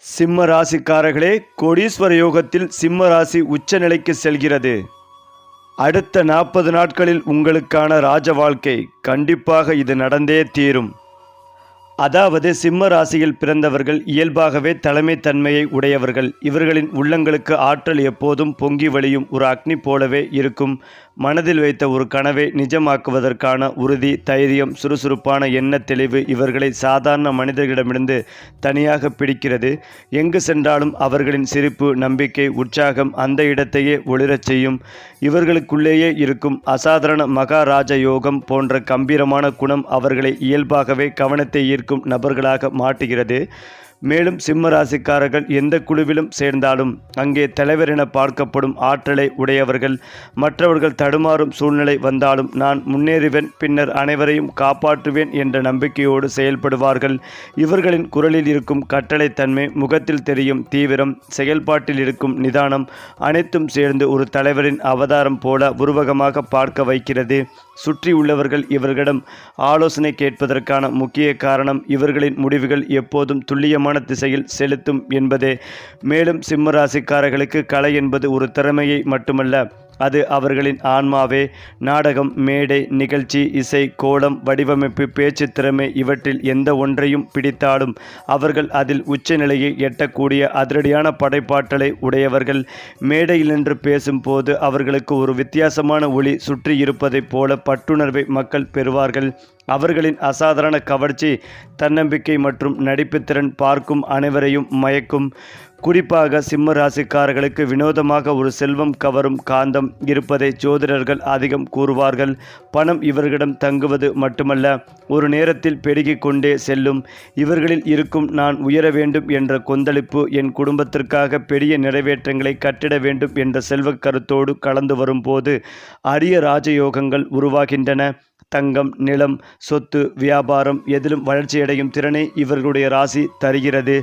சிம்ம ராசிக்காரர்களே, கோடீஸ்வர யோகத்தில் சிம்ம ராசி உச்ச நிலைக்கு செல்கிறது. அடுத்த 40 நாட்களில் உங்களுக்கான ராஜ வாழ்க்கை கண்டிப்பாக இது நடந்தே தீரும். அதாவது சிம்ம ராசியில் பிறந்தவர்கள் இயல்பாகவே தலைமைத்தன்மையை உடையவர்கள். இவர்களின் உள்ளங்களுக்கு ஆற்றல் எப்போதும் பொங்கி வழியும் ஒரு அக்னி போலவே இருக்கும். மனதில் வைத்த ஒரு கனவை நிஜமாக்குவதற்கான உறுதி, தைரியம், சுறுசுறுப்பான எண்ண தெளிவு இவர்களை சாதாரண மனிதர்களிடமிருந்து தனியாக பிடிக்கிறது. எங்கு சென்றாலும் அவர்களின் சிரிப்பு, நம்பிக்கை, உற்சாகம் அந்த இடத்தையே ஒளிரச் செய்யும். இவர்களுக்குள்ளேயே இருக்கும் அசாதாரண மகாராஜ யோகம் போன்ற கம்பீரமான குணம் அவர்களை இயல்பாகவே கவனத்தை ஈர்க்கும் நபர்களாக மாட்டுகிறது. மேலும் சிம்ம ராசிக்காரர்கள் எந்த குழுவிலும் சேர்ந்தாலும் அங்கே தலைவர் என பார்க்கப்படும் ஆற்றலை உடையவர்கள். மற்றவர்கள் தடுமாறும் சூழ்நிலை வந்தாலும் நான் முன்னேறுவேன், பின்னர் அனைவரையும் காப்பாற்றுவேன் என்ற நம்பிக்கையோடு செயல்படுவார்கள். இவர்களின் குரலில் இருக்கும் கட்டளைத்தன்மை, முகத்தில் தெரியும் தீவிரம், செயல்பாட்டில் இருக்கும் நிதானம் அனைத்தும் சேர்ந்து ஒரு தலைவரின் அவதாரம் போல உருவகமாக பார்க்க வைக்கிறது. சுற்றி உள்ளவர்கள் இவர்களிடம் ஆலோசனை கேட்பதற்கான முக்கிய காரணம் இவர்களின் முடிவுகள் எப்போதும் துல்லியமான திசையில் செலுத்தும் என்பதே. மேலும் சிம்ம ராசிக்காரர்களுக்கு கலை என்பது ஒரு திறமையை மட்டுமல்ல, அது அவர்களின் ஆன்மாவே. நாடகம், மேடை, நிகழ்ச்சி, இசை, கோலம், வடிவமைப்பு, பேச்சு திறமை இவற்றில் எந்த ஒன்றையும் பிடித்தாலும் அவர்கள் அதில் உச்ச நிலையை எட்டக்கூடிய அதிரடியான படைப்பாற்றலை உடையவர்கள். மேடையில் நின்று பேசும்போது அவர்களுக்கு ஒரு வித்தியாசமான ஒளி சுற்றி இருப்பதைப் போல பட்டுணர்வை மக்கள் பெறுவார்கள். அவர்களின் அசாதாரண கவர்ச்சி, தன்னம்பிக்கை மற்றும் நடிப்புத்திறன் பார்க்கும் அனைவரையும் மயக்கும். குறிப்பாக சிம்ம ராசிக்காரர்களுக்கு வினோதமாக ஒரு செல்வம் கவரும் காந்தம் இருப்பதை ஜோதிடர்கள் அதிகம் கூறுவார்கள். பணம் இவர்களிடம் தங்குவது மட்டுமல்ல, ஒரு நேரத்தில் பெருகிக் கொண்டே செல்லும். இவர்களில் இருக்கும் நான் உயர வேண்டும் என்ற கொந்தளிப்பு, என் குடும்பத்திற்காக பெரிய நிறைவேற்றங்களை கட்டிட வேண்டும் என்ற செல்வ கருத்தோடு கலந்து வரும்போது அரிய ராஜயோகங்கள் உருவாகின்றன. தங்கம், நிலம், சொத்து, வியாபாரம் எதிலும் வளர்ச்சியடையும் திறனை இவர்களுடைய ராசி தருகிறது.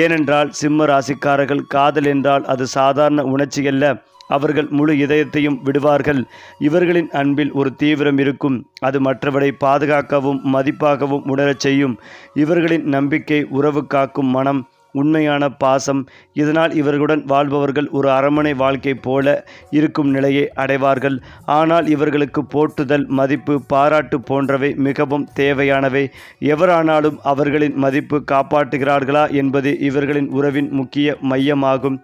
ஏனென்றால் சிம்ம ராசிக்காரர்கள் காதல் என்றால் அது சாதாரண உணர்ச்சியல்ல. அவர்கள் முழு இதயத்தையும் விடுவார்கள். இவர்களின் அன்பில் ஒரு தீவிரம் இருக்கும். அது மற்றவரை பாதுகாக்கவும் மதிப்பாகவும் உணரச் செய்யும். இவர்களின் நம்பிக்கை, உறவு காக்கும் மனம், உண்மையான பாசம். இதனால் இவர்களுடன் வாழ்பவர்கள் ஒரு அரண்மனை வாழ்க்கை போல இருக்கும் நிலையை அடைவார்கள். ஆனால் இவர்களுக்கு போற்றுதல், மதிப்பு, பாராட்டு போன்றவை மிகவும் தேவையானவை. எவரானாலும் அவர்களின் மதிப்பு காப்பாற்றுகிறார்களா என்பது இவர்களின் உறவின் முக்கிய மையமாகும்.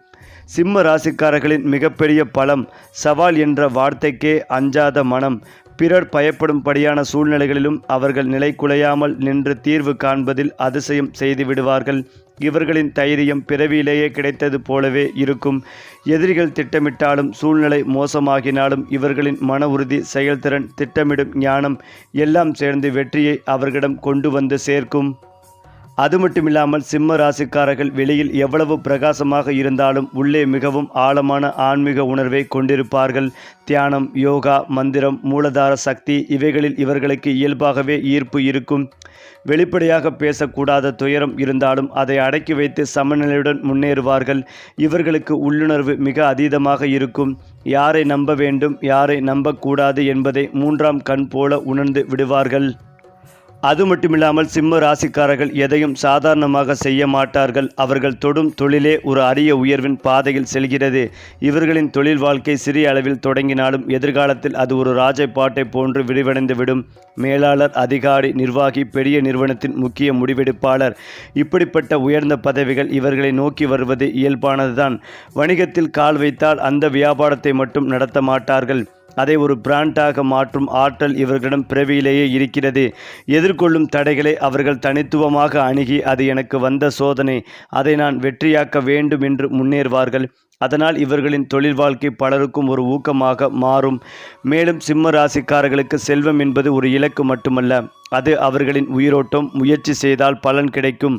சிம்ம ராசிக்காரர்களின் மிகப்பெரிய பலம் சவால் என்ற வார்த்தைக்கே அஞ்சாத மனம். பிறர் பயப்படும்படியான சூழ்நிலைகளிலும் அவர்கள் நிலை குலையாமல் நின்று தீர்வு காண்பதில் அதிசயம் செய்துவிடுவார்கள். இவர்களின் தைரியம் பிறவியிலேயே கிடைத்தது போலவே இருக்கும். எதிரிகள் திட்டமிட்டாலும் சூழ்நிலை மோசமாகினாலும் இவர்களின் மன உறுதி, செயல்திறன், திட்டமிடும் ஞானம் எல்லாம் சேர்ந்து வெற்றியை அவர்களிடம் கொண்டு வந்து சேர்க்கும். அது மட்டுமில்லாமல் சிம்ம ராசிக்காரர்கள் வெளியில் எவ்வளவு பிரகாசமாக இருந்தாலும் உள்ளே மிகவும் ஆழமான ஆன்மீக உணர்வை கொண்டிருப்பார்கள். தியானம், யோகா, மந்திரம், மூலதார சக்தி இவைகளில் இவர்களுக்கு இயல்பாகவே ஈர்ப்பு இருக்கும். வெளிப்படையாக பேசக்கூடாத துயரம் இருந்தாலும் அதை அடக்கி வைத்து சமநிலையுடன் முன்னேறுவார்கள். இவர்களுக்கு உள்ளுணர்வு மிக அதீதமாக இருக்கும். யாரை நம்ப வேண்டும், யாரை நம்பக்கூடாது என்பதை 3ஆம் கண் போல உணர்ந்து விடுவார்கள். அது மட்டுமில்லாமல் சிம்ம ராசிக்காரர்கள் எதையும் சாதாரணமாக செய்ய மாட்டார்கள். அவர்கள் தொடும் தொழிலே ஒரு அரிய உயர்வின் பாதையில் செல்கிறது. இவர்களின் தொழில் வாழ்க்கை சிறிய அளவில் தொடங்கினாலும் எதிர்காலத்தில் அது ஒரு ராஜபாட்டை போன்று விரிவடைந்துவிடும். மேலாளர், அதிகாரி, நிர்வாகி, பெரிய நிறுவனத்தின் முக்கிய முடிவெடுப்பாளர், இப்படிப்பட்ட உயர்ந்த பதவிகள் இவர்களை நோக்கி வருவது இயல்பானதுதான். வணிகத்தில் கால் வைத்தால் அந்த வியாபாரத்தை மட்டும் நடத்த மாட்டார்கள். அதை ஒரு பிராண்டாக மாற்றும் ஆற்றல் இவர்களிடம் பிறவியிலேயே இருக்கிறது. எதிர்கொள்ளும் தடைகளை அவர்கள் தனித்துவமாக அணுகி அது எனக்கு வந்த சோதனை, அதை நான் வெற்றியாக்க வேண்டும் என்று முன்னேறுவார்கள். அதனால் இவர்களின் தொழில் வாழ்க்கை பலருக்கும் ஒரு ஊக்கமாக மாறும். மேலும் சிம்ம ராசிக்காரர்களுக்கு செல்வம் என்பது ஒரு இலக்கு மட்டுமல்ல, அது அவர்களின் உயிரோட்டம். முயற்சி செய்தால் பலன் கிடைக்கும்.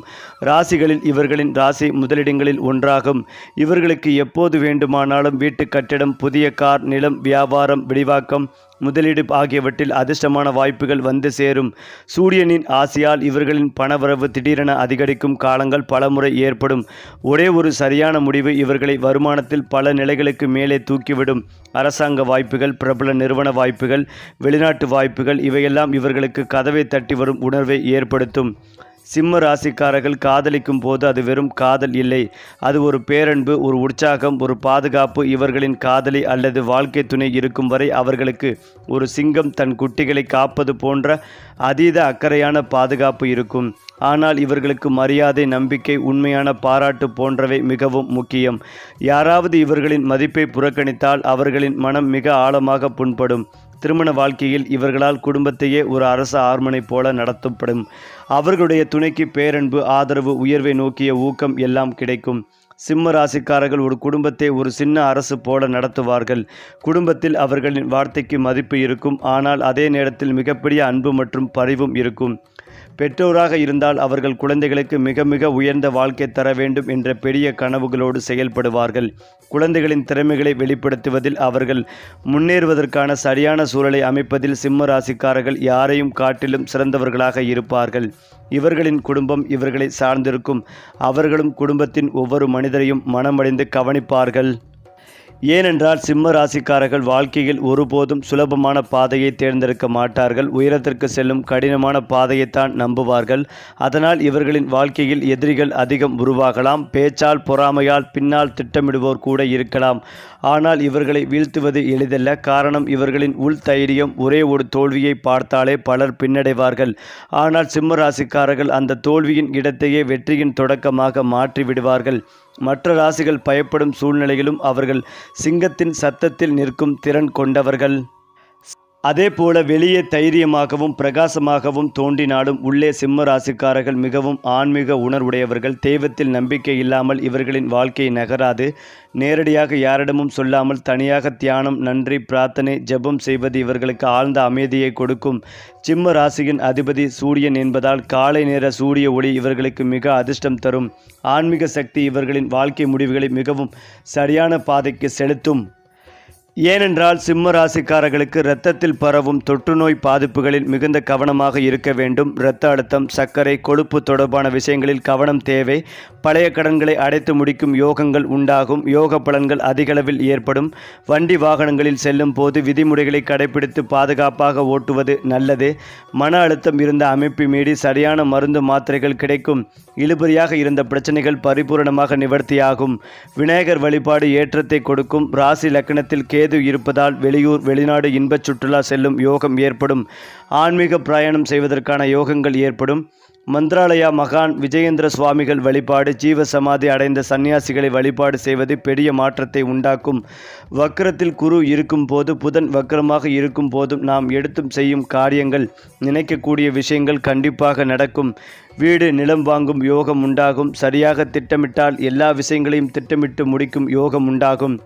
ராசிகளில் இவர்களின் ராசி முதலிடங்களில் ஒன்றாகும். இவர்களுக்கு எப்போது வேண்டுமானாலும் வீட்டு கட்டிடம், புதிய கார், நிலம், வியாபாரம், விரிவாக்கம், முதலீடு ஆகியவற்றில் அதிர்ஷ்டமான வாய்ப்புகள் வந்து சேரும். சூரியனின் ஆசையால் இவர்களின் பணவரவு திடீரென அதிகரிக்கும் காலங்கள் பலமுறை ஏற்படும். ஒரே ஒரு சரியான முடிவு இவர்களை வருமானத்தில் பல நிலைகளுக்கு மேலே தூக்கிவிடும். அரசாங்க வாய்ப்புகள், பிரபல நிறுவன வாய்ப்புகள், வெளிநாட்டு வாய்ப்புகள் இவையெல்லாம் இவர்களுக்கு கதவை தட்டி வரும் உணர்வை ஏற்படுத்தும். சிம்ம ராசிக்காரர்கள் காதலிக்கும் போது அது வெறும் காதல் இல்லை, அது ஒரு பேரன்பு, ஒரு உற்சாகம், ஒரு பாதுகாப்பு. இவர்களின் காதலி அல்லது வாழ்க்கை துணை இருக்கும் வரை அவர்களுக்கு ஒரு சிங்கம் தன் குட்டிகளை காப்பது போன்ற அதீத அக்கறையான பாதுகாப்பு இருக்கும். ஆனால் இவர்களுக்கு மரியாதை, நம்பிக்கை, உண்மையான பாராட்டு போன்றவை மிகவும் முக்கியம். யாராவது இவர்களின் மதிப்பை புறக்கணித்தால் அவர்களின் மனம் மிக ஆழமாக புண்படும். திருமண வாழ்க்கையில் இவர்களால் குடும்பத்தையே ஒரு அரச ஆர்மனை போல நடத்தப்படும். அவர்களுடைய துணைக்கு பேரன்பு, ஆதரவு, உயர்வை நோக்கிய ஊக்கம் எல்லாம் கிடைக்கும். சிம்ம ராசிக்காரர்கள் ஒரு குடும்பத்தை ஒரு சின்ன அரசு போல நடத்துவார்கள். குடும்பத்தில் அவர்களின் வார்த்தைக்கு மதிப்பு இருக்கும், ஆனால் அதே நேரத்தில் மிகப்பெரிய அன்பு மற்றும் பரிவும் இருக்கும். பெற்றோராக இருந்தால் அவர்கள் குழந்தைகளுக்கு மிக மிக உயர்ந்த வாழ்க்கை தர வேண்டும் என்ற பெரிய கனவுகளோடு செயல்படுவார்கள். குழந்தைகளின் திறமைகளை வெளிப்படுத்துவதில் அவர்கள் முன்னேறுவதற்கான சரியான சூழலை அமைப்பதில் சிம்ம ராசிக்காரர்கள் யாரையும் காட்டிலும் சிறந்தவர்களாக இருப்பார்கள். இவர்களின் குடும்பம் இவர்களை சார்ந்திருக்கும். அவர்களும் குடும்பத்தின் ஒவ்வொரு மனிதரையும் மனமடைந்து கவனிப்பார்கள். ஏனென்றால் சிம்ம ராசிக்காரர்கள் வாழ்க்கையில் ஒருபோதும் சுலபமான பாதையை தேர்ந்தெடுக்க மாட்டார்கள். உயரத்திற்கு செல்லும் கடினமான பாதையைத்தான் நம்புவார்கள். அதனால் இவர்களின் வாழ்க்கையில் எதிரிகள் அதிகம் உருவாகலாம். பேச்சால், பொறாமையால், பின்னால் திட்டமிடுவோர் கூட இருக்கலாம். ஆனால் இவர்களை வீழ்த்துவது எளிதல்ல. காரணம், இவர்களின் உள் தைரியம். ஒரே ஒரு தோல்வியை பார்த்தாலே பலர் பின்னடைவார்கள். ஆனால் சிம்ம ராசிக்காரர்கள் அந்த தோல்வியின் இடத்தையே வெற்றியின் தொடக்கமாக மாற்றி விடுவார்கள். மற்ற ராசிகள் பயப்படும் சூழ்நிலையிலும் அவர்கள் சிங்கத்தின் சத்தத்தில் நிற்கும் திறன் கொண்டவர்கள். அதேபோல வெளியே தைரியமாகவும் பிரகாசமாகவும் தோன்றினாலும் உள்ளே சிம்ம ராசிக்காரர்கள் மிகவும் ஆன்மீக உணர்வுடையவர்கள். தெய்வத்தில் நம்பிக்கை இல்லாமல் இவர்களின் வாழ்க்கை நகராது. நேரடியாக யாரிடமும் சொல்லாமல் தனியாக தியானம், நன்றி, பிரார்த்தனை, ஜெபம் செய்வது இவர்களுக்கு ஆழ்ந்த அமைதியை கொடுக்கும். சிம்ம ராசியின் அதிபதி சூரியன் என்பதால் காலை நேர சூரிய ஒளி இவர்களுக்கு மிக அதிர்ஷ்டம் தரும். ஆன்மீக சக்தி இவர்களின் வாழ்க்கை முடிவுகளை மிகவும் சரியான பாதைக்கு செலுத்தும். ஏனென்றால் சிம்ம ராசிக்காரர்களுக்கு இரத்தத்தில் பரவும் தொற்றுநோய் பாதிப்புகளில் மிகுந்த கவனமாக இருக்க வேண்டும். இரத்த அழுத்தம், சர்க்கரை, கொழுப்பு தொடர்பான விஷயங்களில் கவனம் தேவை. பழைய கடன்களை அடைத்து முடிக்கும் யோகங்கள் உண்டாகும். யோக பலன்கள் அதிகளவில் ஏற்படும். வண்டி வாகனங்களில் செல்லும் போது விதிமுறைகளை கடைபிடித்து பாதுகாப்பாக ஓட்டுவது நல்லது. மன அழுத்தம் இருந்த அமைப்பு மீறி சரியான மருந்து மாத்திரைகள் கிடைக்கும். இழுபறியாக இருந்த பிரச்சனைகள் பரிபூரணமாக நிவர்த்தியாகும். விநாயகர் வழிபாடு ஏற்றத்தை கொடுக்கும். ராசி லக்னத்தில் கேது இருப்பதால் வெளியூர், வெளிநாடு இன்பச் சுற்றுலா செல்லும் யோகம் ஏற்படும். ஆன்மீக பிரயாணம் செய்வதற்கான யோகங்கள் ஏற்படும். மந்திராலயா மகான் விஜயேந்திர சுவாமிகள் வழிபாடு, ஜீவ சமாதி அடைந்த சன்னியாசிகளை வழிபாடு செய்வது பெரிய மாற்றத்தை உண்டாக்கும். வக்கரத்தில் குரு இருக்கும் போது, புதன் வக்கரமாக இருக்கும் போதும் நாம் எடுத்தும் செய்யும் காரியங்கள், நினைக்கக்கூடிய விஷயங்கள் கண்டிப்பாக நடக்கும். வீடு, நிலம் வாங்கும் யோகம் உண்டாகும். சரியாக திட்டமிட்டால் எல்லா விஷயங்களையும் திட்டமிட்டு முடிக்கும் யோகம் உண்டாகும்.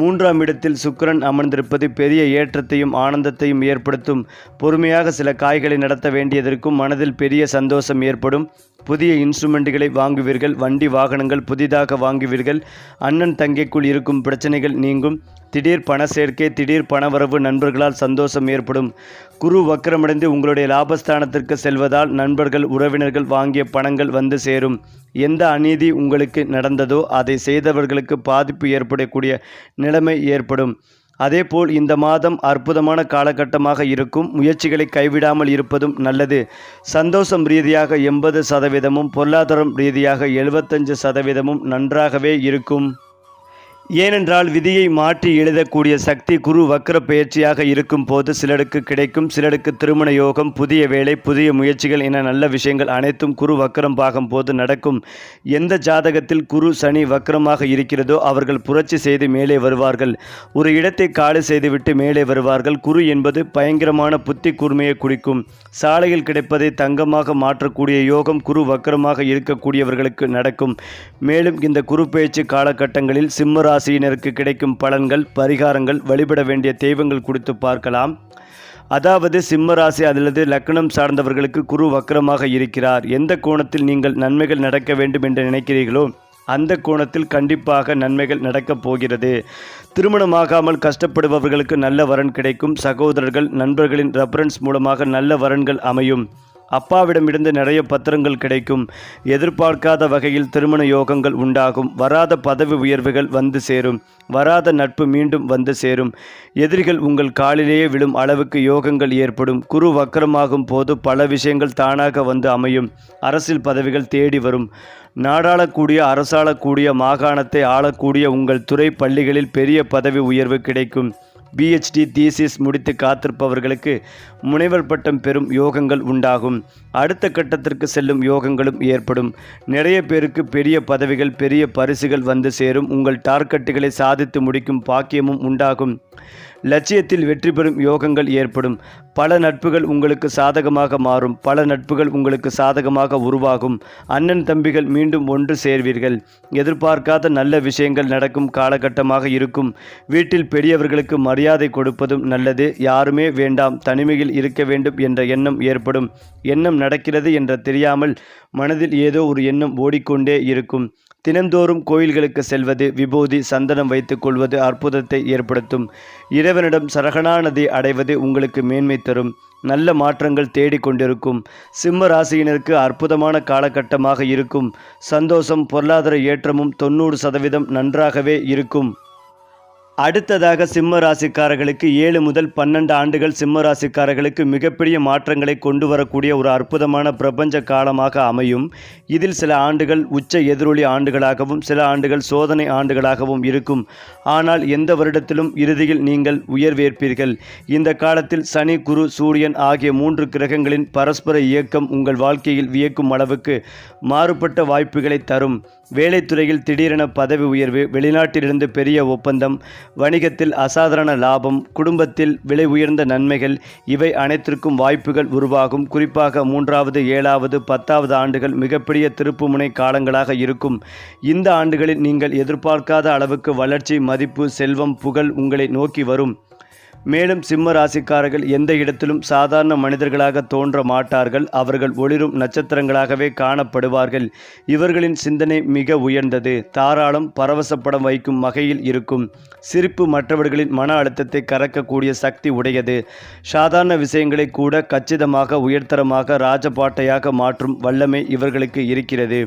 3ஆம் இடத்தில் சுக்கிரன் அமர்ந்திருப்பது பெரிய ஏற்றத்தையும் ஆனந்தத்தையும் ஏற்படுத்தும். பொறுமையாக சில காய்களை நடத்த வேண்டியதற்கும் மனதில் பெரிய சந்தோஷம் ஏற்படும். புதிய இன்ஸ்ட்ருமெண்ட்டுகளை வாங்குவீர்கள். வண்டி வாகனங்கள் புதிதாக வாங்குவீர்கள். அண்ணன் தங்கைக்குள் இருக்கும் பிரச்சனைகள் நீங்கும். திடீர் பண சேர்க்கை, திடீர் பணவரவு, நண்பர்களால் சந்தோஷம் ஏற்படும். குரு வக்கரமடைந்து உங்களுடைய லாபஸ்தானத்திற்கு செல்வதால் நண்பர்கள், உறவினர்கள் வாங்கிய பணங்கள் வந்து சேரும். எந்த அநீதி உங்களுக்கு நடந்ததோ அதை செய்தவர்களுக்கு பாதிப்பு ஏற்படக்கூடிய நிலைமை ஏற்படும். அதேபோல் இந்த மாதம் அற்புதமான காலகட்டமாக இருக்கும். முயற்சிகளை கைவிடாமல் இருப்பதும் நல்லது. சந்தோஷம் ரீதியாக 80%, பொருளாதாரம் ரீதியாக 75% நன்றாகவே இருக்கும். ஏனென்றால் விதியை மாற்றி எழுதக்கூடிய சக்தி குரு வக்கர பயிற்சியாக இருக்கும் போது சிலருக்கு கிடைக்கும். சிலருக்கு திருமண யோகம், புதிய வேலை, புதிய முயற்சிகள் என நல்ல விஷயங்கள் அனைத்தும் குரு வக்கரம் பாகும் போது நடக்கும். எந்த ஜாதகத்தில் குரு சனி வக்கரமாக இருக்கிறதோ அவர்கள் புரட்சி செய்து மேலே வருவார்கள். ஒரு இடத்தை காலி செய்துவிட்டு மேலே வருவார்கள். குரு என்பது பயங்கரமான புத்தி கூர்மையை குறிக்கும். சாலையில் கிடைப்பதை தங்கமாக மாற்றக்கூடிய யோகம் குரு வக்கரமாக இருக்கக்கூடியவர்களுக்கு நடக்கும். மேலும் இந்த குரு பயிற்சி காலகட்டங்களில் சிம்ம ராசியினருக்கு கிடைக்கும் பலன்கள், பரிகாரங்கள், வழிபட வேண்டிய தெய்வங்கள் குறித்து பார்க்கலாம். அதாவது சிம்ம ராசி அல்லது லக்னம் சார்ந்தவர்களுக்கு குரு வக்கரமாக இருக்கிறார். எந்த கோணத்தில் நீங்கள் நன்மைகள் நடக்க வேண்டும் என்று நினைக்கிறீர்களோ அந்த கோணத்தில் கண்டிப்பாக நன்மைகள் நடக்கப் போகிறது. திருமணமாகாமல் கஷ்டப்படுபவர்களுக்கு நல்ல வரன் கிடைக்கும். சகோதரர்கள், நண்பர்களின் ரெஃபரன்ஸ் மூலமாக நல்ல வரன்கள் அமையும். அப்பாவிடமிருந்து நிறைய பத்திரங்கள் கிடைக்கும். எதிர்பார்க்காத வகையில் திருமண யோகங்கள் உண்டாகும். வராத பதவி உயர்வுகள் வந்து சேரும். வராத நட்பு மீண்டும் வந்து சேரும். எதிரிகள் உங்கள் காலிலேயே விழும் அளவுக்கு யோகங்கள் ஏற்படும். குரு வக்கரமாகும் போது பல விஷயங்கள் தானாக வந்து அமையும். அரசியல் பதவிகள் தேடி வரும். நாடாளக்கூடிய அரசாளக்கூடிய மாகாணத்தை ஆளக்கூடிய உங்கள் துறை பள்ளிகளில் பெரிய பதவி உயர்வு கிடைக்கும். பிஹெச்டி தீசிஸ் முடித்து காத்திருப்பவர்களுக்கு முனைவர் பட்டம் பெறும் யோகங்கள் உண்டாகும். அடுத்த கட்டத்திற்கு செல்லும் யோகங்களும் ஏற்படும். நிறைய பேருக்கு பெரிய பதவிகள் பெரிய பரிசுகள் வந்து சேரும். உங்கள் டார்கெட்டுகளை சாதித்து முடிக்கும் பாக்கியமும் உண்டாகும். லட்சியத்தில் வெற்றி பெறும் யோகங்கள் ஏற்படும். பல நட்புகள் உங்களுக்கு சாதகமாக மாறும். பல நட்புகள் உங்களுக்கு சாதகமாக உருவாகும். அண்ணன் தம்பிகள் மீண்டும் ஒன்று சேர்வீர்கள். எதிர்பார்க்காத நல்ல விஷயங்கள் நடக்கும் காலகட்டமாக இருக்கும். வீட்டில் பெரியவர்களுக்கு மரியாதை கொடுப்பதும் நல்லது. யாருமே வேண்டாம், தனிமையில் இருக்க வேண்டும் என்ற எண்ணம் ஏற்படும். எண்ணம் நடக்கிறது என்ற தெரியாமல் மனதில் ஏதோ ஒரு எண்ணம் ஓடிக்கொண்டே இருக்கும். தினந்தோறும் கோயில்களுக்கு செல்வது, விபூதி சந்தனம் வைத்துக் கொள்வது அற்புதத்தை ஏற்படுத்தும். இறைவனிடம் சரகணாநதி அடைவது உங்களுக்கு மேன்மை தரும். நல்ல மாற்றங்கள் தேடிக்கொண்டிருக்கும். சிம்ம ராசியினருக்கு அற்புதமான காலகட்டமாக இருக்கும். சந்தோஷம், பொருளாதார ஏற்றமும் 90% நன்றாகவே இருக்கும். அடுத்ததாக சிம்ம ராசிக்காரர்களுக்கு 7 முதல் 12 ஆண்டுகள் சிம்ம ராசிக்காரர்களுக்கு மிகப்பெரிய மாற்றங்களை கொண்டு வரக்கூடிய ஒரு அற்புதமான பிரபஞ்ச காலமாக அமையும். இதில் சில ஆண்டுகள் உச்ச எதிரொலி ஆண்டுகளாகவும் சில ஆண்டுகள் சோதனை ஆண்டுகளாகவும் இருக்கும். ஆனால் எந்த வருடத்திலும் இறுதியில் நீங்கள் உயர்வேற்பீர்கள். இந்த காலத்தில் சனி, குரு, சூரியன் ஆகிய 3 கிரகங்களின் பரஸ்பர இயக்கம் உங்கள் வாழ்க்கையில் வியக்கும் அளவுக்கு மாறுபட்ட வாய்ப்புகளை தரும். வேலைத்துறையில் திடீரென பதவி உயர்வு, வெளிநாட்டிலிருந்து பெரிய ஒப்பந்தம், வணிகத்தில் அசாதாரண லாபம், குடும்பத்தில் விலை உயர்ந்த நன்மைகள், இவை அனைத்திற்கும் வாய்ப்புகள் உருவாகும். குறிப்பாக 3வது, 7வது, 10வது ஆண்டுகள் மிகப்பெரிய திருப்புமுனை காலங்களாக இருக்கும். இந்த ஆண்டுகளில் நீங்கள் எதிர்பார்க்காத அளவுக்கு வளர்ச்சி, மதிப்பு, செல்வம், புகழ் உங்களை நோக்கி வரும். மேலும் சிம்ம ராசிக்காரர்கள் எந்த இடத்திலும் சாதாரண மனிதர்களாக தோன்ற மாட்டார்கள். அவர்கள் ஒளிரும் நட்சத்திரங்களாகவே காணப்படுவார்கள். இவர்களின் சிந்தனை மிக உயர்ந்தது, தாராளம், பரவசப்பட வைக்கும் வகையில் இருக்கும். சிரிப்பு மற்றவர்களின் மன அழுத்தத்தை கறக்கக்கூடிய சக்தி உடையது. சாதாரண விஷயங்களை கூட கச்சிதமாக உயர்தரமாக ராஜபாட்டையாக மாற்றும் வல்லமை இவர்களுக்கு இருக்கிறது.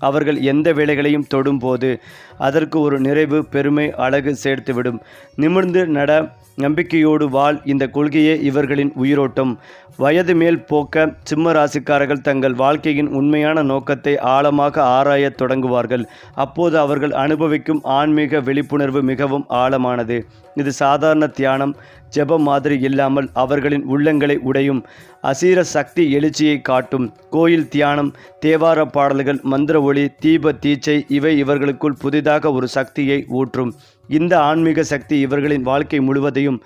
அவர்கள் எந்த வேலைகளையும் தொடும்போது அதற்கு ஒரு நிறைவு, பெருமை, அழகு சேர்த்துவிடும். நிமிர்ந்து நட, நம்பிக்கையோடு வாழ், இந்த கொள்கையே இவர்களின் உயிரோட்டம். வயது மேல் போக்க சிம்ம ராசிக்காரர்கள் தங்கள் வாழ்க்கையின் உண்மையான நோக்கத்தை ஆழமாக ஆராயத் தொடங்குவார்கள். அப்போது அவர்கள் அனுபவிக்கும் ஆன்மீக விழிப்புணர்வு மிகவும் ஆழமானது. இது சாதாரண தியானம், ஜெபம் மாதிரி இல்லாமல் அவர்களின் உள்ளங்களை உடையும் அசீர சக்தி எழுச்சியை காட்டும். கோயில் தியானம், தேவார பாடல்கள், மந்திர ஒளி, தீப தீச்சை இவை இவர்களுக்குள் புதிதாக ஒரு சக்தியை ஊற்றும். இந்த ஆன்மீக சக்தி இவர்களின் வாழ்க்கை முழுவதையும்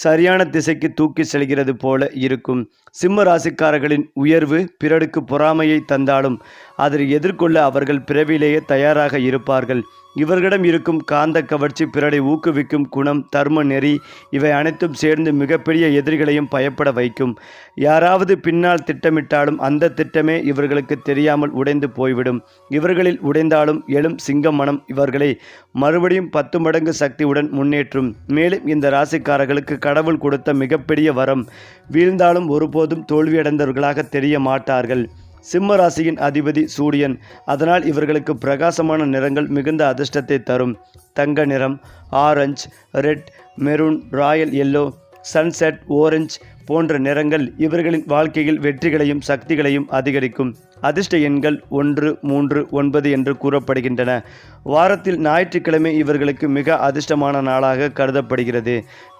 சரியான திசைக்கு தூக்கி செல்கிறது போல இருக்கும். சிம்ம ராசிக்காரர்களின் உயர்வு பிறருக்கு பொறாமையை தந்தாலும் அதை எதிர்கொள்ள அவர்கள் பிறவிலேயே தயாராக இருப்பார்கள். இவர்களிடம் இருக்கும் காந்த கவர்ச்சி, பிறரை ஊக்குவிக்கும் குணம், தர்ம நெறி இவை அனைத்தும் சேர்ந்து மிகப்பெரிய எதிரிகளையும் பயப்பட வைக்கும். யாராவது பின்னால் திட்டமிட்டாலும் அந்த திட்டமே இவர்களுக்கு தெரியாமல் உடைந்து போய்விடும். இவர்களில் உடைந்தாலும் எழும் சிங்க மனம் இவர்களை மறுபடியும் 10 மடங்கு சக்தியுடன் முன்னேற்றும். மேலும் இந்த ராசிக்காரர்களுக்கு கடவுள் கொடுத்த மிகப்பெரிய வரம். வீழ்ந்தாலும் ஒருபோதும் தோல்வியடைந்தவர்களாக தெரிய மாட்டார்கள். சிம்ம ராசியின் அதிபதி சூரியன். அதனால் இவர்களுக்கு பிரகாசமான நிறங்கள் மிகுந்த அதிர்ஷ்டத்தை தரும். தங்க நிறம், orange, red, maroon, royal yellow, sunset, orange போன்ற நிறங்கள் இவர்களின் வாழ்க்கையில் வெற்றிகளையும் சக்திகளையும் அதிகரிக்கும். அதிர்ஷ்ட எண்கள் 1, 3, 9 என்று கூறப்படுகின்றன. வாரத்தில் ஞாயிற்றுக்கிழமை இவர்களுக்கு மிக அதிர்ஷ்டமான நாளாக கருதப்படுகிறது.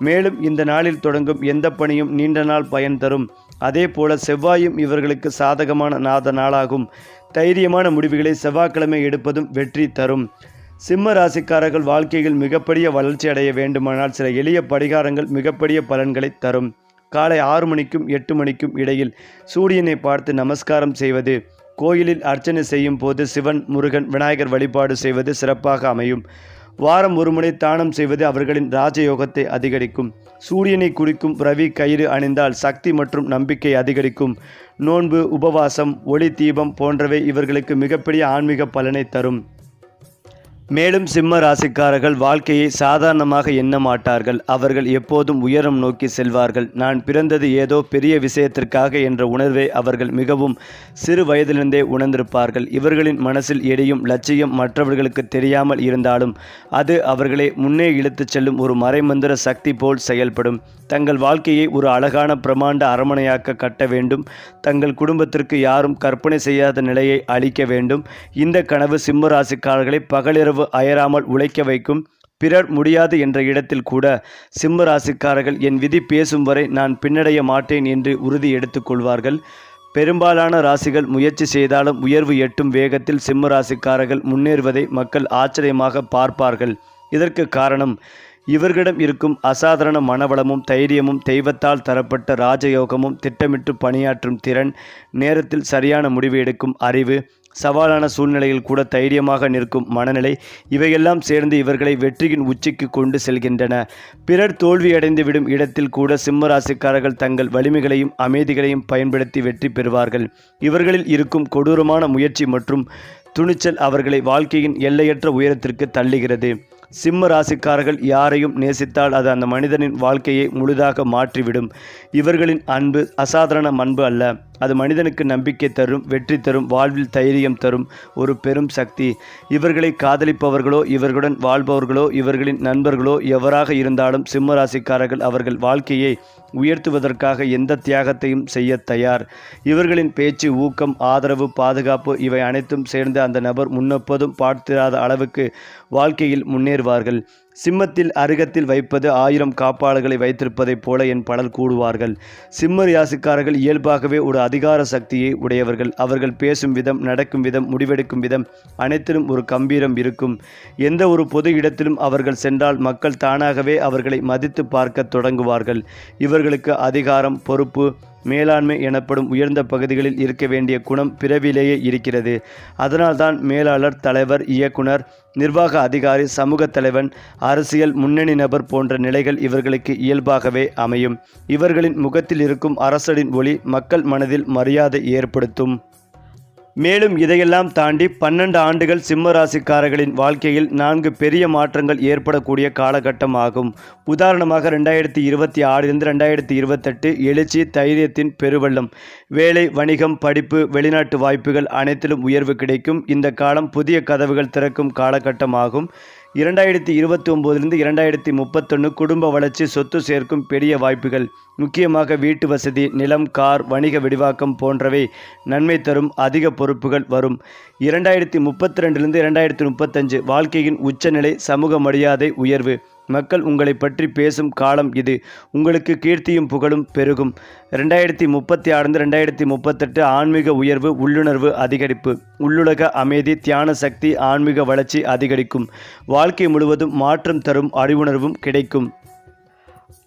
மேலும் இந்த நாளில் தொடங்கும் எந்த பணியும் நீண்ட நாள் பயன் தரும். அதே போல செவ்வாயும் இவர்களுக்கு சாதகமான நாளாகும். தைரியமான முடிவுகளை செவ்வாய்க்கிழமை எடுப்பதும் வெற்றி தரும். சிம்ம ராசிக்காரர்கள் வாழ்க்கையில் மிகப்பெரிய வளர்ச்சி அடைய வேண்டுமானால் சில எளிய பரிகாரங்கள் மிகப்பெரிய பலன்களை தரும். காலை 6 மணிக்கும் 8 மணிக்கும் இடையில் சூரியனை பார்த்து நமஸ்காரம் செய்வது, கோயிலில் அர்ச்சனை செய்யும் போது சிவன், முருகன், விநாயகர் வழிபாடு செய்வது சிறப்பாக அமையும். வாரம் ஒரு முறை தானம் செய்வது அவர்களின் ராஜயோகத்தை அதிகரிக்கும். சூரியனை குறிக்கும் ரவி கயிறு அணிந்தால் சக்தி மற்றும் நம்பிக்கை அதிகரிக்கும். நோன்பு, உபவாசம், ஒளி தீபம் போன்றவை இவர்களுக்கு மிகப்பெரிய ஆன்மீக பலனை தரும். மேலும் சிம்ம ராசிக்காரர்கள் வாழ்க்கையை சாதாரணமாக எண்ண மாட்டார்கள். அவர்கள் எப்போதும் உயரம் நோக்கி செல்வார்கள். நான் பிறந்தது ஏதோ பெரிய விஷயத்திற்காக என்ற உணர்வை அவர்கள் மிகவும் சிறு வயதிலிருந்தே உணர்ந்திருப்பார்கள். இவர்களின் மனசில் எரியும் லட்சியம் மற்றவர்களுக்கு தெரியாமல் இருந்தாலும் அது அவர்களை முன்னே இழுத்துச் செல்லும் ஒரு மறைமந்திர சக்தி போல் செயல்படும். தங்கள் வாழ்க்கையை ஒரு அழகான பிரமாண்ட அரண்மனையாக்க கட்ட வேண்டும். தங்கள் குடும்பத்திற்கு யாரும் கற்பனை செய்யாத நிலையை அளிக்க வேண்டும். இந்த கனவு சிம்ம ராசிக்காரர்களை பகலிரவு அயராமல் உழைக்க வைக்கும். பிறர் முடியாது என்ற இடத்தில் கூட சிம்ம ராசிக்காரர்கள் என் விதி பேசும் வரை நான் பின்னடைய மாட்டேன் என்று உறுதி எடுத்துக்கொள்வார்கள். பெரும்பாலான ராசிகள் முயற்சி செய்தாலும் உயர்வு எட்டும் வேகத்தில் சிம்ம ராசிக்காரர்கள் முன்னேறுவதை மக்கள் ஆச்சரியமாக பார்ப்பார்கள். இதற்கு காரணம் இவர்களிடம் இருக்கும் அசாதாரண மனவளமும் தைரியமும் தெய்வத்தால் தரப்பட்ட ராஜயோகமும் திட்டமிட்டு பணியாற்றும் திறன், நேரத்தில் சரியான முடிவு எடுக்கும் அறிவு, சவாலான சூழ்நிலையில் கூட தைரியமாக நிற்கும் மனநிலை, இவையெல்லாம் சேர்ந்து இவர்களை வெற்றியின் உச்சிக்கு கொண்டு செல்கின்றன. பிறர் தோல்வியடைந்து விடும் இடத்தில் கூட சிம்மராசிக்காரர்கள் தங்கள் வலிமைகளையும் அமைதிகளையும் பயன்படுத்தி வெற்றி பெறுவார்கள். இவர்களில் இருக்கும் கொடூரமான முயற்சி மற்றும் துணிச்சல் அவர்களை வாழ்க்கையின் எல்லையற்ற உயரத்திற்கு தள்ளுகிறது. சிம்ம ராசிக்காரர்கள் யாரையும் நேசித்தால் அது அந்த மனிதனின் வாழ்க்கையை முழுதாக மாற்றிவிடும். இவர்களின் அன்பு அசாதாரண அன்பு அல்ல, அது மனிதனுக்கு நம்பிக்கை தரும், வெற்றி தரும், வாழ்வில் தைரியம் தரும் ஒரு பெரும் சக்தி. இவர்களை காதலிப்பவர்களோ இவர்களுடன் வாழ்பவர்களோ இவர்களின் நண்பர்களோ எவராக இருந்தாலும் சிம்ம ராசிக்காரர்கள் அவர்கள் வாழ்க்கையை உயர்த்துவதற்காக எந்த தியாகத்தையும் செய்ய தயார். இவர்களின் பேச்சு, ஊக்கம், ஆதரவு, பாதுகாப்பு இவை அனைத்தும் சேர்ந்து அந்த நபர் முன்னெப்போதும் பார்த்திராத அளவுக்கு வாழ்க்கையில் முன்னேறுவார்கள். சிம்மத்தில் அருகத்தில் வைப்பது 1000 காப்பாளர்களை வைத்திருப்பதைப் போல என் பலர் கூடுவார்கள். சிம்ம ராசிக்காரர்கள் இயல்பாகவே ஒரு அதிகார சக்தியை உடையவர்கள். அவர்கள் பேசும் விதம், நடக்கும் விதம், முடிவெடுக்கும் விதம் அனைத்திலும் ஒரு கம்பீரம் இருக்கும். எந்த ஒரு பொது இடத்திலும் அவர்கள் சென்றால் மக்கள் தானாகவே அவர்களை மதித்து பார்க்க தொடங்குவார்கள். இவர்களுக்கு அதிகாரம், பொறுப்பு, மேலாண்மை எனப்படும் உயர்ந்த பகுதிகளில் இருக்க வேண்டிய குணம் பிறவிலேயே இருக்கிறது. அதனால்தான் மேலாளர், தலைவர், இயக்குனர், நிர்வாக அதிகாரி, சமூக தலைவன், அரசியல் முன்னணி நபர் போன்ற நிலைகள் இவர்களுக்கு இயல்பாகவே அமையும். இவர்களின் முகத்தில் இருக்கும் அரசரின் ஒளி மக்கள் மனதில் மரியாதை ஏற்படுத்தும். மேலும் இதையெல்லாம் தாண்டி 12 ஆண்டுகள் சிம்ம ராசிக்காரர்களின் வாழ்க்கையில் 4 பெரிய மாற்றங்கள் ஏற்படக்கூடிய காலகட்டம் ஆகும். உதாரணமாக 2026 2028 எழுச்சி, தைரியத்தின் பெருவெள்ளம், வேலை, வணிகம், படிப்பு, வெளிநாட்டு வாய்ப்புகள் அனைத்திலும் உயர்வு கிடைக்கும். இந்த காலம் புதிய கதவுகள் திறக்கும் காலகட்டம் ஆகும். 2029 2031 குடும்ப வளர்ச்சி, சொத்து சேர்க்கும் பெரிய வாய்ப்புகள், முக்கியமாக வீட்டு வசதி, நிலம், கார், வணிக விரிவாக்கம் போன்றவை நன்மை தரும். அதிக பொறுப்புகள் வரும். 2032 2035 வாழ்க்கையின் உச்சநிலை, சமூக மரியாதை உயர்வு, மக்கள் உங்களை பற்றி பேசும் காலம் இது. உங்களுக்கு கீர்த்தியும் புகழும் பெருகும். 2036 2038 ஆன்மீக உயர்வு, உள்ளுணர்வு அதிகரிப்பு, உள்ளுலக அமைதி, தியான சக்தி, ஆன்மீக வளர்ச்சி அதிகரிக்கும். வாழ்க்கை முழுவதும் மாற்றம் தரும் அறிவுணர்வும் கிடைக்கும்.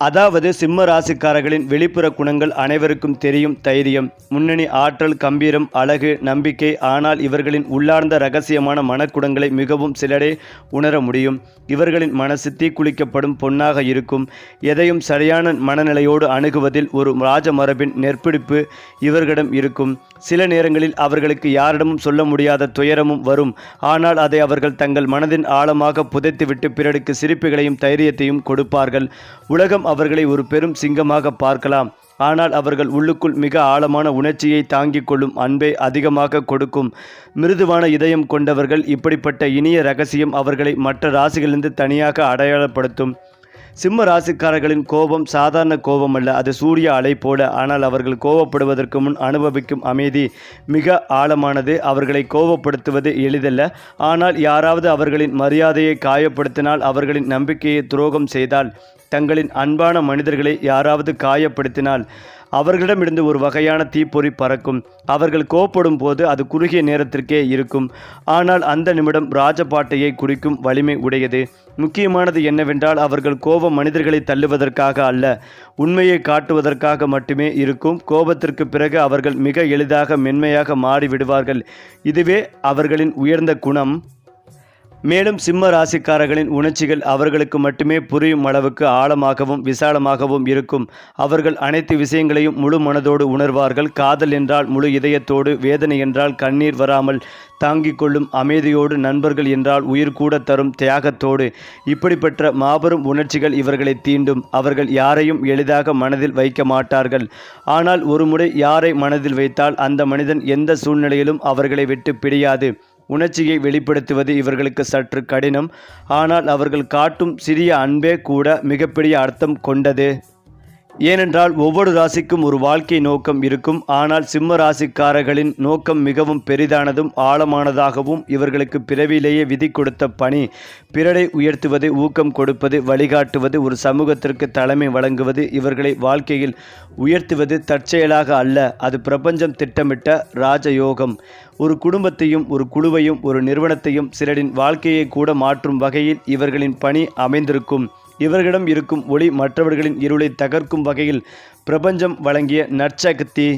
அதாவது சிம்ம ராசிக்காரர்களின் வெளிப்புற குணங்கள் அனைவருக்கும் தெரியும். தைரியம், முன்னணி, ஆற்றல், கம்பீரம், அழகு, நம்பிக்கை. ஆனால் இவர்களின் உள்ளார்ந்த இரகசியமான மனக்குணங்களை மிகவும் சிலரே உணர முடியும். இவர்களின் மனசு தீக்குளிக்கப்படும் பொன்னாக இருக்கும். எதையும் சரியான மனநிலையோடு அணுகுவதில் ஒரு ராஜமரபின் நெற்பிடிப்பு இவர்களிடம் இருக்கும். சில நேரங்களில் அவர்களுக்கு யாரிடமும் சொல்ல முடியாத துயரமும் வரும். ஆனால் அதை அவர்கள் தங்கள் மனதின் ஆழமாக புதைத்துவிட்டு பிறருக்கு சிரிப்புகளையும் தைரியத்தையும் கொடுப்பார்கள். உலகம் அவர்களை ஒரு பெரும் சிங்கமாக பார்க்கலாம். ஆனால் அவர்கள் உள்ளுக்குள் மிக ஆழமான உணர்ச்சியை தாங்கிக் கொள்ளும் அன்பை அதிகமாக கொடுக்கும் மிருதுவான இதயம் கொண்டவர்கள். இப்படிப்பட்ட இனிய ரகசியம் அவர்களை மற்ற ராசிகளிலிருந்து தனியாக அடையாளப்படுத்தும். சிம்ம ராசிக்காரர்களின் கோபம் சாதாரண கோபம் அல்ல, அது சூரிய அலை போல. ஆனால் அவர்கள் கோபப்படுவதற்கு முன் அனுபவிக்கும் அமைதி மிக ஆழமானது. அவர்களை கோபப்படுத்துவது எளிதல்ல. ஆனால் யாராவது அவர்களின் மரியாதையை காயப்படுத்தினால், அவர்களின் நம்பிக்கையை துரோகம் செய்தால், தங்களின் அன்பான மனிதர்களை யாராவது காயப்படுத்தினால் அவர்களிடமிருந்து ஒரு வகையான தீப்பொறி பறக்கும். அவர்கள் கோபப்படும் போது அது குறுகிய நேரத்திற்கே இருக்கும். ஆனால் அந்த நிமிடம் ராஜபாட்டையை குறிக்கும் வலிமை உடையது. முக்கியமானது என்னவென்றால் அவர்கள் கோபம் மனிதர்களை தள்ளுவதற்காக அல்ல, உண்மையை காட்டுவதற்காக மட்டுமே இருக்கும். கோபத்திற்கு பிறகு அவர்கள் மிக எளிதாக மென்மையாக மாறிவிடுவார்கள். இதுவே அவர்களின் உயர்ந்த குணம். மேலும் சிம்ம ராசிக்காரர்களின் உணர்ச்சிகள் அவர்களுக்கு மட்டுமே புரியும் அளவுக்கு ஆழமாகவும் விசாலமாகவும் இருக்கும். அவர்கள் அனைத்து விஷயங்களையும் முழு மனதோடு உணர்வார்கள். காதல் என்றால் முழு இதயத்தோடு, வேதனை என்றால் கண்ணீர் வராமல் தாங்கிக் கொள்ளும் அமைதியோடு, நண்பர்கள் என்றால் உயிர் கூட தரும் தியாகத்தோடு. இப்படிப்பட்ட மாபெரும் உணர்ச்சிகள் இவர்களை தீண்டும். அவர்கள் யாரையும் எளிதாக மனதில் வைக்க மாட்டார்கள். ஆனால் ஒருமுறை யாரை மனதில் வைத்தால் அந்த மனிதன் எந்த சூழ்நிலையிலும் அவர்களை விட்டு பிரியாது. உணர்ச்சியை வெளிப்படுத்துவது இவர்களுக்கு சற்று கடினம். ஆனால் அவர்கள் காட்டும் சிறிய அன்பே கூட மிகப்பெரிய அர்த்தம் கொண்டது. ஏனென்றால் ஒவ்வொரு ராசிக்கும் ஒரு வாழ்க்கை நோக்கம் இருக்கும். ஆனால் சிம்ம ராசிக்காரர்களின் நோக்கம் மிகவும் பெரிதானதும் ஆழமானதாகவும். இவர்களுக்கு பிறவியிலேயே விதி கொடுத்த பணி பிறரை உயர்த்துவது, ஊக்கம் கொடுப்பது, வழிகாட்டுவது, ஒரு சமூகத்திற்கு தலைமை வழங்குவது. இவர்களை வாழ்க்கையில் உயர்த்துவது தற்செயலாக அல்ல, அது பிரபஞ்சம் திட்டமிட்ட ராஜயோகம். ஒரு குடும்பத்தையும், ஒரு குழுவையும், ஒரு நிறுவனத்தையும், சிலரின் வாழ்க்கையை கூட மாற்றும் வகையில் இவர்களின் பணி அமைந்திருக்கும். இவர்களிடம் இருக்கும் ஒளி மற்றவர்களின் இருளை தகர்க்கும் வகையில் பிரபஞ்சம் வழங்கிய நற்சக்தி.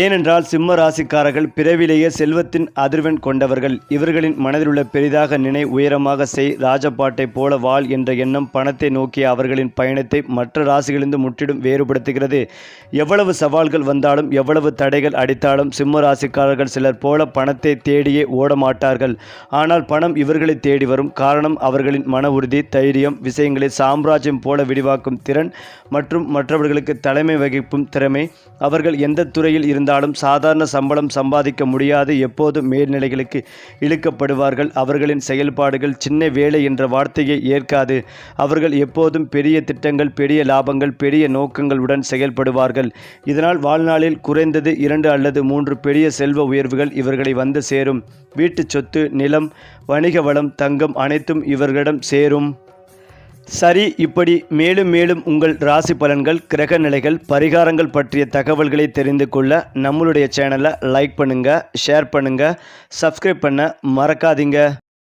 ஏனென்றால் சிம்ம ராசிக்காரர்கள் பிறவிலேயே செல்வத்தின் அதிர்வெண் கொண்டவர்கள். இவர்களின் மனதில் உள்ள பெரிதாக நினை, உயரமாக செய், ராஜபாட்டை போல வாழ் என்ற எண்ணம் பணத்தை நோக்கிய அவர்களின் பயணத்தை மற்ற ராசிகளிலிருந்து முற்றிலும் வேறுபடுத்துகிறது. எவ்வளவு சவால்கள் வந்தாலும், எவ்வளவு தடைகள் அடித்தாலும் சிம்ம ராசிக்காரர்கள் சிலர் போல பணத்தை தேடியே ஓட மாட்டார்கள். ஆனால் பணம் இவர்களை தேடி வரும். காரணம் அவர்களின் மன உறுதி, தைரியம், விஷயங்களை சாம்ராஜ்யம் போல விரிவாக்கும் திறன் மற்றும் மற்றவர்களுக்கு தலைமை வகிக்கும் திறமை. அவர்கள் எந்த துறையில் இருந்தாலும் சாதாரண சம்பளம் சம்பாதிக்க முடியாது. எப்போதும் மேல்நிலைகளுக்கு இழுக்கப்படுவார்கள். அவர்களின் செயல்பாடுகள் சின்ன வேலை என்ற வார்த்தையை ஏற்காது. அவர்கள் எப்போதும் பெரிய திட்டங்கள், பெரிய லாபங்கள், பெரிய நோக்கங்களுடன் செயல்படுவார்கள். இதனால் வாழ்நாளில் குறைந்தது 2 அல்லது 3 பெரிய செல்வ உயர்வுகள் இவர்களை வந்து சேரும். வீட்டு சொத்து, நிலம், வணிக வளம், தங்கம் அனைத்தும் இவர்களிடம் சேரும். சரி, இப்படி மேலும் மேலும் உங்கள் ராசி பலன்கள், கிரக நிலைகள், பரிகாரங்கள் பற்றிய தகவல்களை தெரிந்து கொள்ள நம்மளுடைய சேனலை லைக் பண்ணுங்கள், ஷேர் பண்ணுங்கள், சப்ஸ்கிரைப் பண்ண மறக்காதீங்க.